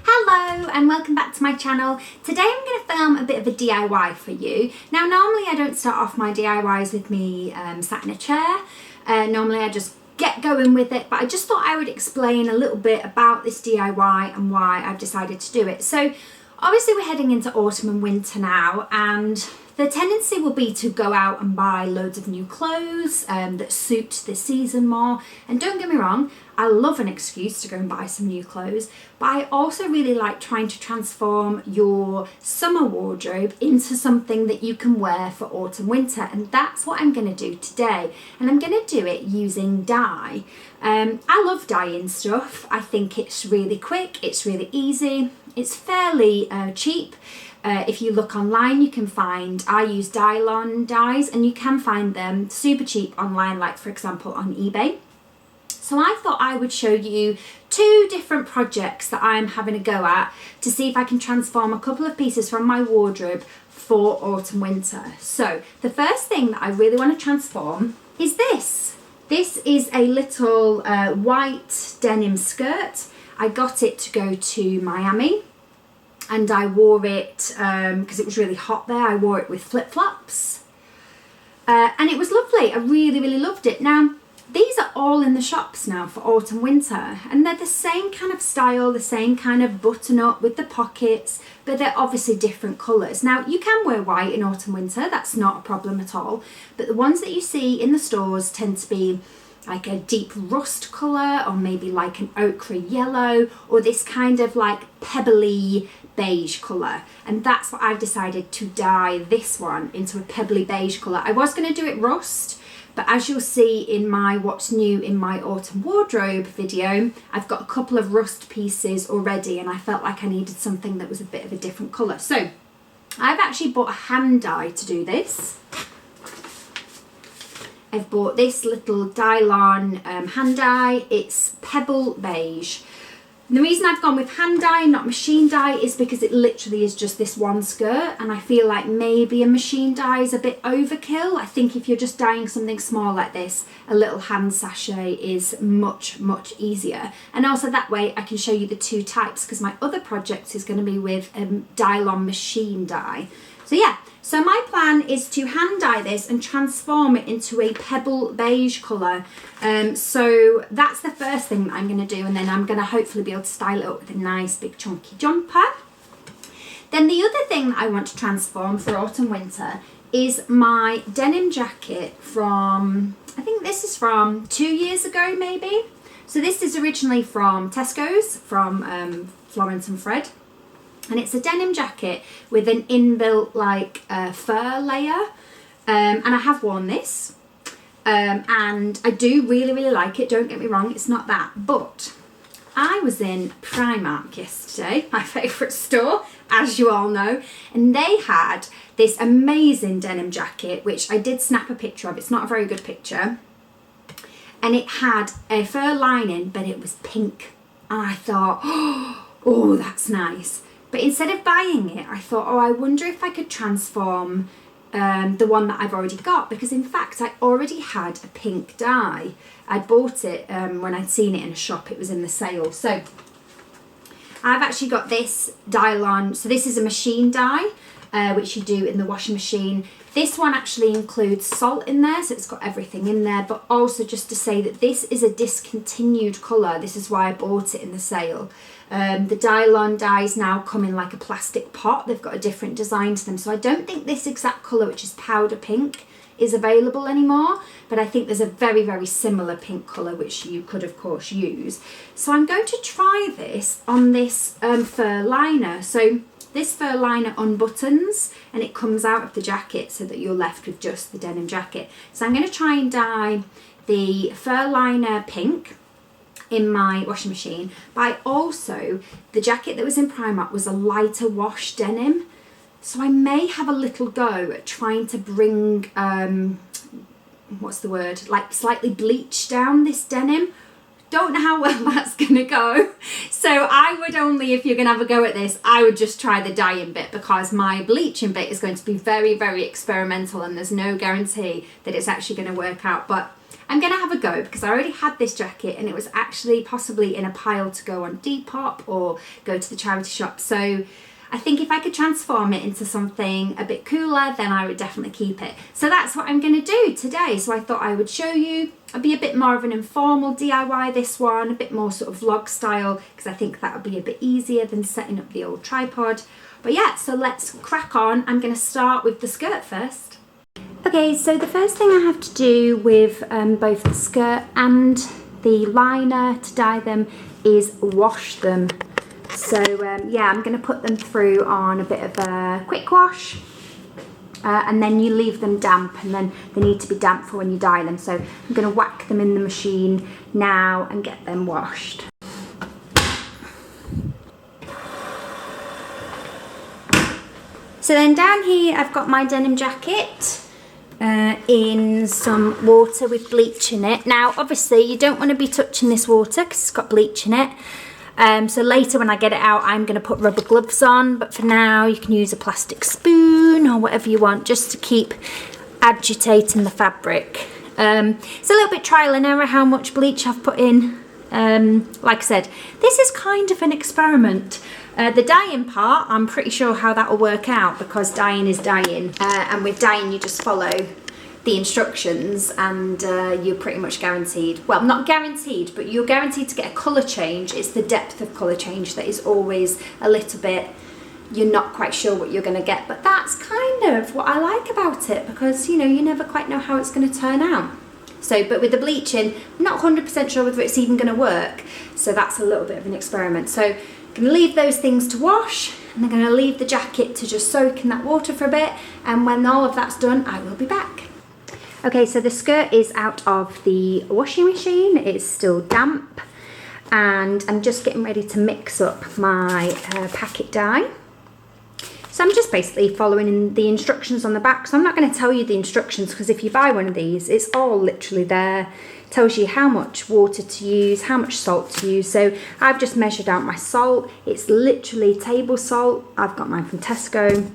Hello and welcome back to my channel. Today I'm going to film a bit of a DIY for you. Now normally I don't start off my DIYs with me sat in a chair. Normally I just get going with it, but I just thought I would explain a little bit about this DIY and why I've decided to do it. So obviously we're heading into autumn and winter now, and the tendency will be to go out and buy loads of new clothes that suit the season more. And don't get me wrong, I love an excuse to go and buy some new clothes, but I also really like trying to transform your summer wardrobe into something that you can wear for autumn winter, and that's what I'm going to do today. And I'm going to do it using dye. I love dyeing stuff. I think it's really quick, it's really easy, it's fairly cheap. If you look online, you can find, I use Dylon dyes, and you can find them super cheap online, like for example on eBay. So I thought I would show you two different projects that I'm having a go at to see if I can transform a couple of pieces from my wardrobe for autumn winter. So the first thing that I really want to transform is this. This is a little white denim skirt. I got it to go to Miami, and I wore it because it was really hot there. I wore it with flip-flops and it was lovely. I really loved it. Now these are all in the shops now for autumn winter, and they're the same kind of style, the same kind of button up with the pockets, but they're obviously different colours. Now you can wear white in autumn winter, that's not a problem at all, but the ones that you see in the stores tend to be like a deep rust colour, or maybe like an ochre yellow, or this kind of like pebbly beige colour. And that's what I've decided to dye this one into, a pebbly beige colour. I was going to do it rust, but as you'll see in my what's new in my autumn wardrobe video, I've got a couple of rust pieces already, and I felt like I needed something that was a bit of a different colour. So I've actually bought a hand dye to do this. I've bought this little Dylon hand dye. It's pebble beige. And the reason I've gone with hand dye, not machine dye, is because it literally is just this one skirt, and I feel like maybe a machine dye is a bit overkill. I think if you're just dyeing something small like this, a little hand sachet is much easier. And also that way I can show you the two types, because my other project is going to be with Dylon machine dye. So yeah, so my plan is to hand dye this and transform it into a pebble beige colour. So that's the first thing that I'm going to do, and then I'm going to hopefully be able to style it up with a nice big chunky jumper. Then the other thing that I want to transform for autumn winter is my denim jacket from, I think this is from 2 years ago maybe. So this is originally from Tesco's, from Florence and Fred. And it's a denim jacket with an inbuilt like fur layer, and I have worn this, and I do really like it, don't get me wrong, it's not that, but I was in Primark yesterday, my favourite store, as you all know, and they had this amazing denim jacket, which I did snap a picture of. It's not a very good picture, and it had a fur lining, but it was pink, and I thought, oh, that's nice. But instead of buying it, I thought, oh, I wonder if I could transform the one that I've already got, because in fact I already had a pink dye. I bought it when I'd seen it in a shop, it was in the sale. So I've actually got this Dylon, so this is a machine dye, which you do in the washing machine. This one actually includes salt in there, so it's got everything in there, but also just to say that this is a discontinued colour. This is why I bought it in the sale. The Dylon dyes now come in like a plastic pot. They've got a different design to them, so I don't think this exact colour, which is powder pink, is available anymore, but I think there's a very similar pink colour which you could of course use. So I'm going to try this on this fur liner. So this fur liner unbuttons and it comes out of the jacket so that you're left with just the denim jacket. So I'm going to try and dye the fur liner pink in my washing machine, but I also, the jacket that was in Primark was a lighter wash denim, so I may have a little go at trying to bring what's the word, like slightly bleach down this denim. Don't know how well that's gonna go, so I would only, if you're gonna have a go at this, I would just try the dyeing bit, because my bleaching bit is going to be very experimental and there's no guarantee that it's actually going to work out. But I'm going to have a go because I already had this jacket and it was actually possibly in a pile to go on Depop or go to the charity shop. So I think if I could transform it into something a bit cooler, then I would definitely keep it. So that's what I'm going to do today. So I thought I would show you. I'll be a bit more of an informal DIY this one, a bit more sort of vlog style, because I think that would be a bit easier than setting up the old tripod. But yeah, so let's crack on. I'm going to start with the skirt first. Okay, so the first thing I have to do with both the skirt and the liner to dye them is wash them. So yeah, I'm going to put them through on a bit of a quick wash and then you leave them damp, and then they need to be damp for when you dye them. So I'm going to whack them in the machine now and get them washed. So then down here I've got my denim jacket in some water with bleach in it. Now obviously you don't want to be touching this water because it's got bleach in it. So later when I get it out, I'm going to put rubber gloves on, but for now you can use a plastic spoon or whatever you want just to keep agitating the fabric. It's a little bit trial and error how much bleach I've put in. Like I said, this is kind of an experiment. The dyeing part, I'm pretty sure how that will work out because dyeing is dyeing, and with dyeing you just follow the instructions and you're pretty much guaranteed, well, not guaranteed, but you're guaranteed to get a colour change. It's the depth of colour change that is always a little bit, you're not quite sure what you're going to get, but that's kind of what I like about it because, you know, you never quite know how it's going to turn out. So, but with the bleaching, I'm not 100% sure whether it's even going to work, so that's a little bit of an experiment. So I'm going to leave those things to wash, and I'm going to leave the jacket to just soak in that water for a bit, and when all of that's done, I will be back. Okay, so the skirt is out of the washing machine. It's still damp, and I'm just getting ready to mix up my packet dye. So I'm just basically following the instructions on the back. So I'm not going to tell you the instructions because if you buy one of these, it's all literally there. It tells you how much water to use, how much salt to use. So I've just measured out my salt. It's literally table salt. I've got mine from Tesco.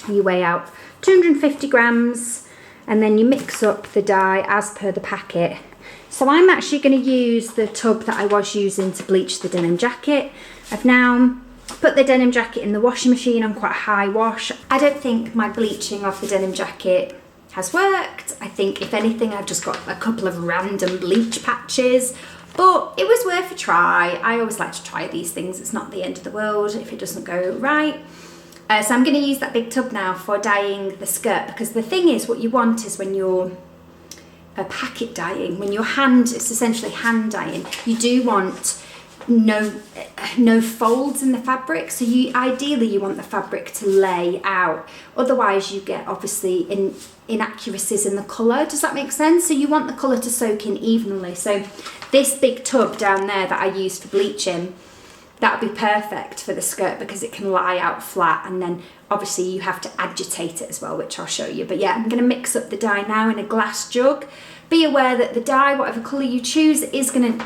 You weigh out 250 grams. And then you mix up the dye as per the packet. So I'm actually going to use the tub that I was using to bleach the denim jacket. I've now put the denim jacket in the washing machine on quite a high wash. I don't think my bleaching of the denim jacket has worked. I think if anything I've just got a couple of random bleach patches, but it was worth a try. I always like to try these things. It's not the end of the world if it doesn't go right. So I'm going to use that big tub now for dyeing the skirt, because the thing is, what you want is when you're packet dyeing, when it's essentially hand dyeing, you do want no folds in the fabric. So ideally you want the fabric to lay out, otherwise you get obviously inaccuracies in the colour. Does that make sense? So you want the colour to soak in evenly. So this big tub down there that I used for bleaching, that would be perfect for the skirt because it can lie out flat, and then obviously you have to agitate it as well, which I'll show you. But yeah, I'm going to mix up the dye now in a glass jug. Be aware that the dye, whatever colour you choose, is going to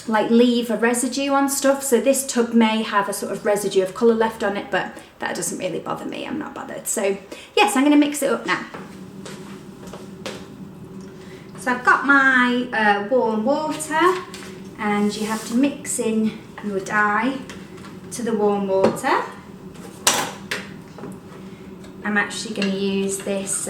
like leave a residue on stuff. So this tub may have a sort of residue of colour left on it, but that doesn't really bother me. I'm not bothered. So yes, I'm going to mix it up now. So I've got my warm water, and you have to mix in your dye to the warm water. I'm actually going to use this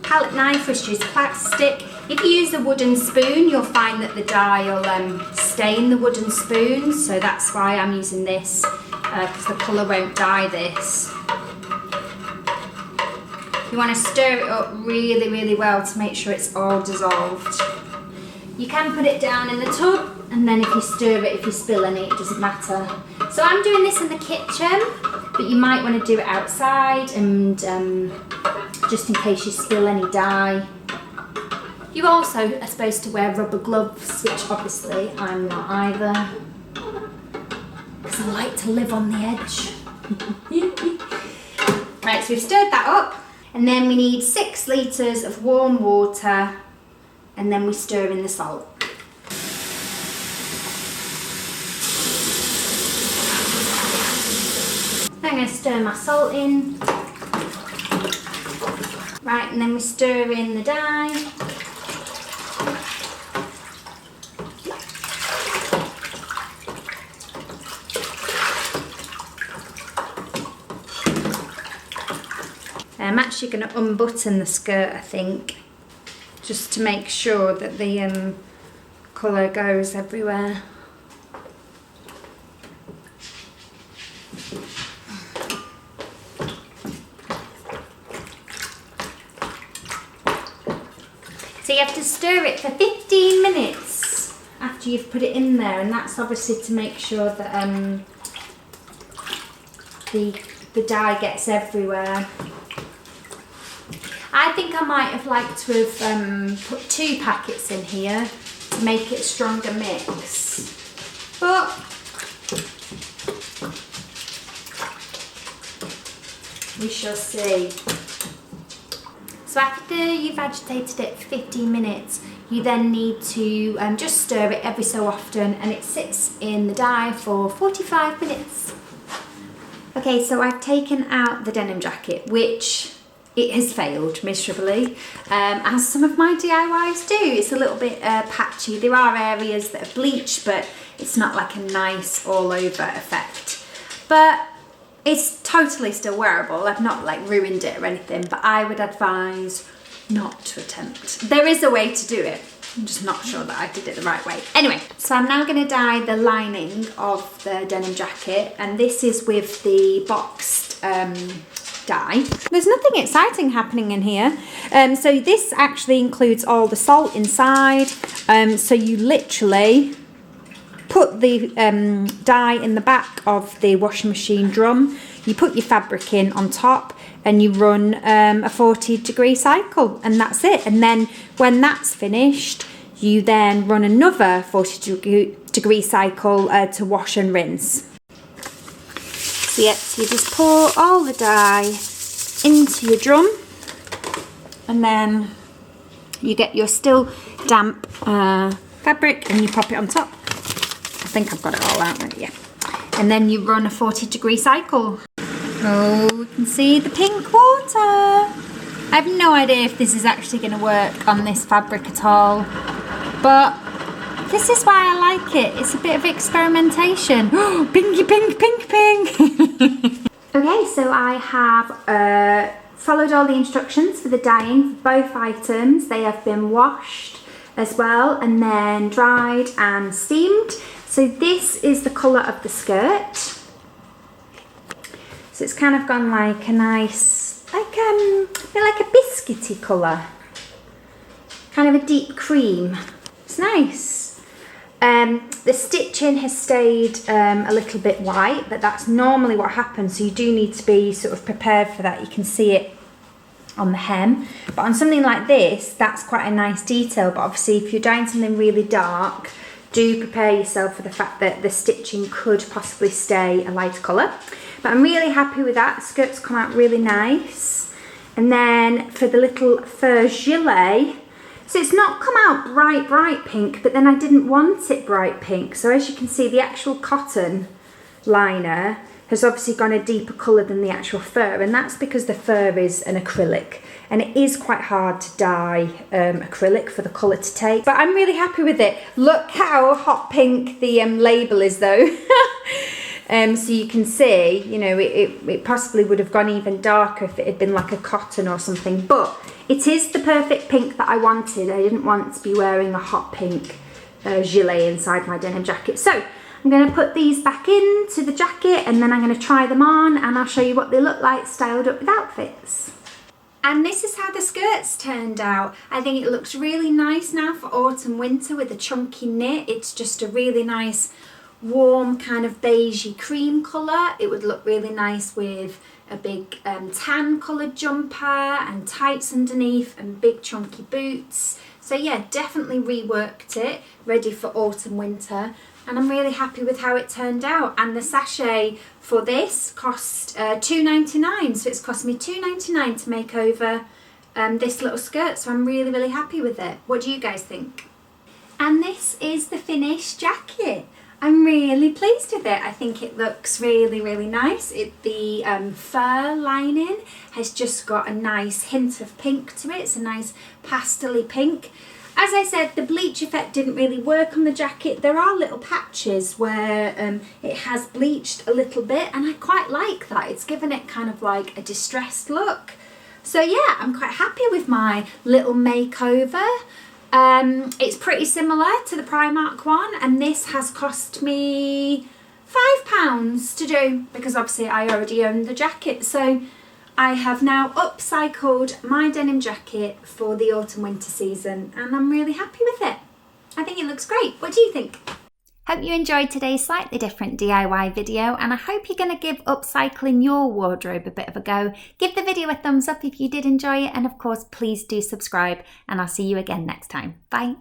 palette knife, which is plastic. If you use a wooden spoon, you'll find that the dye will stay in the wooden spoon, so that's why I'm using this, because the colour won't dye this. You want to stir it up really, really well to make sure it's all dissolved. You can put it down in the tub, and then if you stir it, if you spill any, it doesn't matter. So I'm doing this in the kitchen, but you might want to do it outside, and just in case you spill any dye. You also are supposed to wear rubber gloves, which obviously I'm not either, because I like to live on the edge. Right, so we've stirred that up, and then we need 6 litres of warm water, and then we stir in the salt. I'm going to stir my salt in. Right, and then we stir in the dye. I'm actually going to unbutton the skirt, I think, just to make sure that the colour goes everywhere. So you have to stir it for 15 minutes after you've put it in there, and that's obviously to make sure that the dye gets everywhere. I think I might have liked to have put 2 packets in here to make it a stronger mix, but we shall see. So after you've agitated it for 15 minutes, you then need to just stir it every so often, and it sits in the dye for 45 minutes. Okay, so I've taken out the denim jacket, which it has failed miserably, as some of my DIYs do. It's a little bit patchy. There are areas that are bleached, but it's not like a nice all over effect. But it's totally still wearable. I've not like ruined it or anything, but I would advise not to attempt. There is a way to do it. I'm just not sure that I did it the right way. Anyway, so I'm now going to dye the lining of the denim jacket, and this is with the boxed dye. There's nothing exciting happening in here. So this actually includes all the salt inside. So you literally put the dye in the back of the washing machine drum, you put your fabric in on top, and you run a 40-degree cycle, and that's it. And then when that's finished, you then run another 40-degree cycle to wash and rinse. So yeah, so you just pour all the dye into your drum, and then you get your still damp fabric and you pop it on top. I think I've got it all out right, yeah. And then you run a 40-degree cycle. Oh, you can see the pink water. I have no idea if this is actually going to work on this fabric at all, but this is why I like it. It's a bit of experimentation. Oh, pinky pink, pink pink. Okay, so I have followed all the instructions for the dyeing for both items. They have been washed as well, and then dried and steamed. So this is the colour of the skirt. So it's kind of gone like a nice, like a biscuity colour. Kind of a deep cream. It's nice. The stitching has stayed a little bit white, but that's normally what happens, so you do need to be sort of prepared for that. You can see it on the hem, but on something like this, that's quite a nice detail. But obviously if you're dyeing something really dark, do prepare yourself for the fact that the stitching could possibly stay a lighter colour. But I'm really happy with that. The skirt's come out really nice. And then for the little fur gilet, so it's not come out bright pink, but then I didn't want it bright pink. So as you can see, the actual cotton liner has obviously gone a deeper colour than the actual fur, and that's because the fur is an acrylic, and it is quite hard to dye acrylic for the colour to take. But I'm really happy with it. Look how hot pink the label is though. So you can see, you know, it possibly would have gone even darker if it had been like a cotton or something, but it is the perfect pink that I wanted. I didn't want to be wearing a hot pink gilet inside my denim jacket. So I'm going to put these back into the jacket, and then I'm going to try them on, and I'll show you what they look like styled up with outfits. And this is how the skirts turned out. I think it looks really nice now for autumn winter with a chunky knit. It's just a really nice warm kind of beigey cream colour. It would look really nice with a big tan coloured jumper and tights underneath and big chunky boots. So yeah, definitely reworked it, ready for autumn winter, and I'm really happy with how it turned out. And the sachet for this cost £2.99, so it's cost me £2.99 to make over this little skirt, so I'm really happy with it. What do you guys think? And this is the finished jacket. I'm really pleased with it. I think it looks really, really nice. The fur lining has just got a nice hint of pink to it. It's a nice pastel-y pink. As I said, the bleach effect didn't really work on the jacket. There are little patches where it has bleached a little bit, and I quite like that. It's given it kind of like a distressed look. So yeah, I'm quite happy with my little makeover. It's pretty similar to the Primark one, and this has cost me £5 to do because obviously I already own the jacket. So I have now upcycled my denim jacket for the autumn winter season, and I'm really happy with it. I think it looks great. What do you think? Hope you enjoyed today's slightly different DIY video, and I hope you're going to give upcycling your wardrobe a bit of a go. Give the video a thumbs up if you did enjoy it, and of course please do subscribe, and I'll see you again next time. Bye.